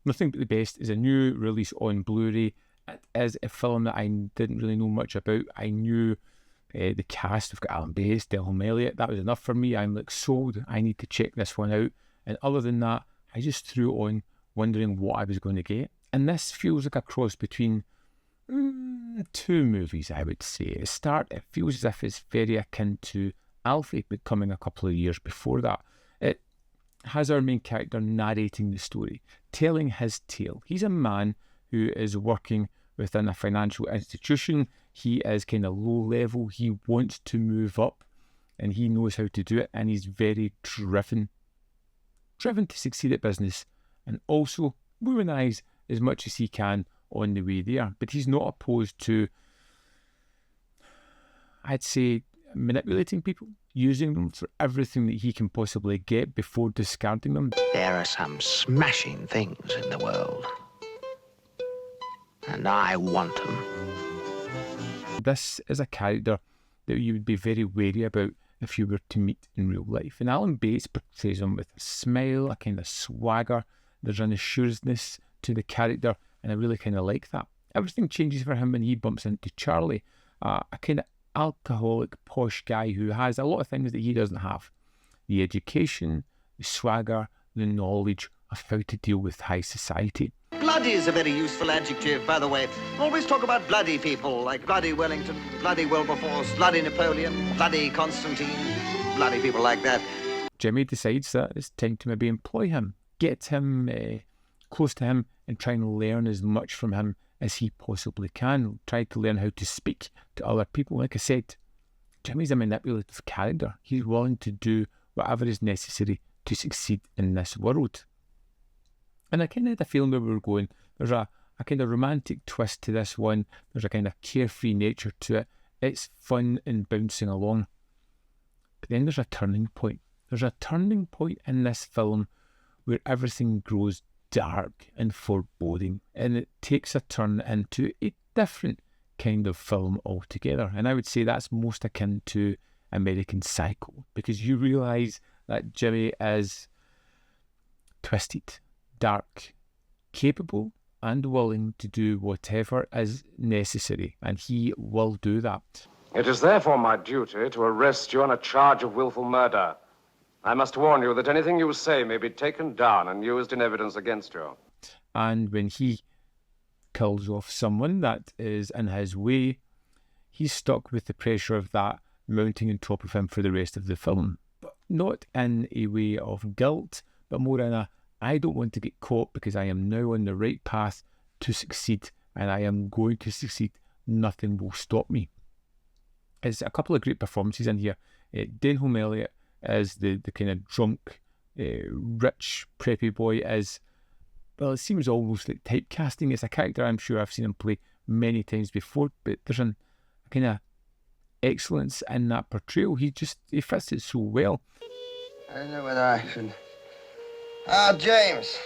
Nothing But the Best is a new release on Blu-ray. It is a film that I didn't really know much about. I knew the cast. We've got Alan Bates, Delham Elliott. That was enough for me. I'm like sold. I need to check this one out. And other than that, I just threw it on, wondering what I was going to get. And this feels like a cross between two movies, I would say. At the start, it feels as if it's very akin to Alfie, but coming a couple of years before that. It has our main character narrating the story, telling his tale. He's a man who is working within a financial institution. He is kind of low level. He wants to move up and he knows how to do it. And he's very driven to succeed at business and also womanize as much as he can on the way there. But he's not opposed to, I'd say, manipulating people, using them for everything that he can possibly get before discarding them. There are some smashing things in the world, and I want them. This is a character that you would be very wary about if you were to meet in real life. And Alan Bates portrays him with a smile, a kind of swagger. There's an assuredness to the character, and I really kind of like that. Everything changes for him when he bumps into Charlie, a kind of alcoholic, posh guy who has a lot of things that he doesn't have. The education, the swagger, the knowledge of how to deal with high society. Bloody is a very useful adjective, by the way. Always talk about bloody people, like bloody Wellington, bloody Wilberforce, bloody Napoleon, bloody Constantine, bloody people like that. Jimmy decides that it's time to maybe employ him, get him close to him and try and learn as much from him as he possibly can. Try to learn how to speak to other people. Like I said, Jimmy's a manipulative character. He's willing to do whatever is necessary to succeed in this world. And I kind of had a feeling where we were going. There's a kind of romantic twist to this one. There's a kind of carefree nature to it. It's fun and bouncing along. But then there's a turning point. There's a turning point in this film where everything grows dark and foreboding, and it takes a turn into a different kind of film altogether. And I would say that's most akin to American Psycho, because you realise that Jimmy is twisted, dark, capable and willing to do whatever is necessary, and he will do that. It is therefore my duty to arrest you on a charge of willful murder. I must warn you that anything you say may be taken down and used in evidence against you. And when he kills off someone that is in his way, he's stuck with the pressure of that mounting on top of him for the rest of the film. But not in a way of guilt, but more in a, I don't want to get caught because I am now on the right path to succeed, and I am going to succeed. Nothing will stop me. There's a couple of great performances in here. Denholm Elliott as the kind of drunk, rich, preppy boy is, well, it seems almost like typecasting. It's a character I'm sure I've seen him play many times before, but there's a kind of excellence in that portrayal. He fits it so well. I don't know whether I should... James,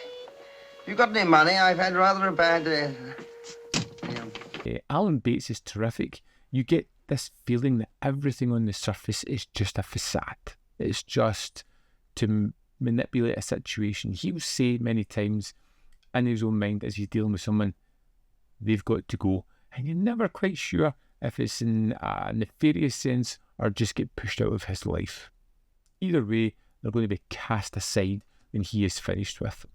you got any money? I've had rather a bad day. Alan Bates is terrific. You get this feeling that everything on the surface is just a facade. It's just to manipulate a situation. He will say many times in his own mind as he's dealing with someone, they've got to go. And you're never quite sure if it's in a nefarious sense or just get pushed out of his life. Either way, they're going to be cast aside when he is finished with them.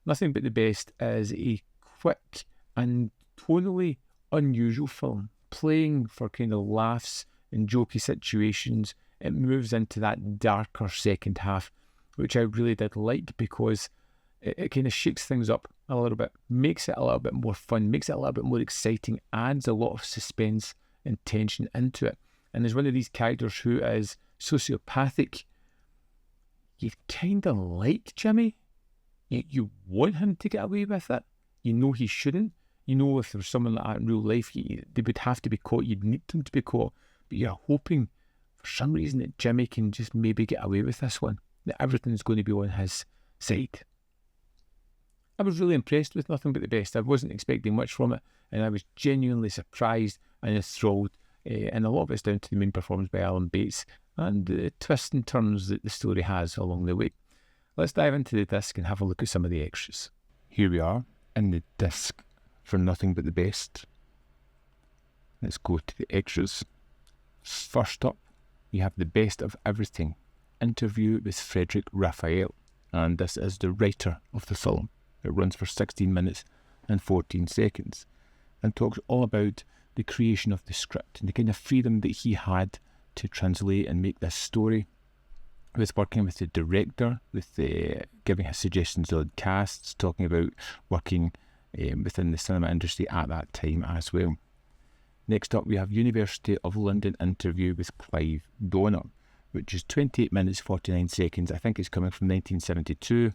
Nothing But the Best is a quick and tonally unusual film, playing for kind of laughs and jokey situations. It moves into that darker second half, which I really did like, because it kind of shakes things up a little bit, makes it a little bit more fun, makes it a little bit more exciting, adds a lot of suspense and tension into it. And there's one of these characters who is sociopathic. You kind of like Jimmy. You want him to get away with it. You know he shouldn't. You know if there was someone like that in real life, they would have to be caught. You'd need them to be caught. But you're hoping for some reason that Jimmy can just maybe get away with this one, that everything's going to be on his side. I was really impressed with Nothing But the Best. I wasn't expecting much from it, and I was genuinely surprised and enthralled. And a lot of it's down to the main performance by Alan Bates and the twists and turns that the story has along the way. Let's dive into the disc and have a look at some of the extras. Here we are in the disc for Nothing But the Best. Let's go to the extras. First up, we have The Best of Everything, interview with Frederick Raphael, and this is the writer of the film. It runs for 16 minutes and 14 seconds and talks all about the creation of the script and the kind of freedom that he had to translate and make this story, with working with the director, with giving his suggestions on casts, talking about working within the cinema industry at that time as well. Next up, we have University of London interview with Clive Donner, which is 28 minutes 49 seconds. I think it's coming from 1972.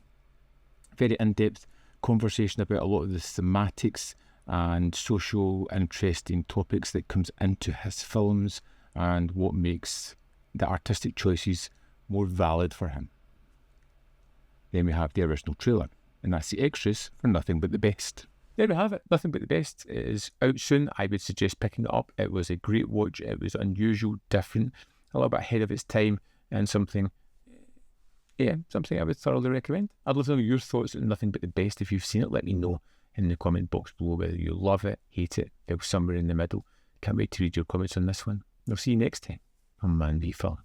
Very in-depth conversation about a lot of the thematics and social interesting topics that comes into his films and what makes the artistic choices more valid for him. Then we have the original trailer, and that's the extras for Nothing But the Best. There we have it. Nothing But the Best is out soon. I would suggest picking it up. It was a great watch. It was unusual, different, a little bit ahead of its time, and something I would thoroughly recommend. I'd love to know your thoughts on Nothing But the Best. If you've seen it, let me know in the comment box below whether you love it, hate it, feel somewhere in the middle. Can't wait to read your comments on this one. I'll see you next time on Man v Film.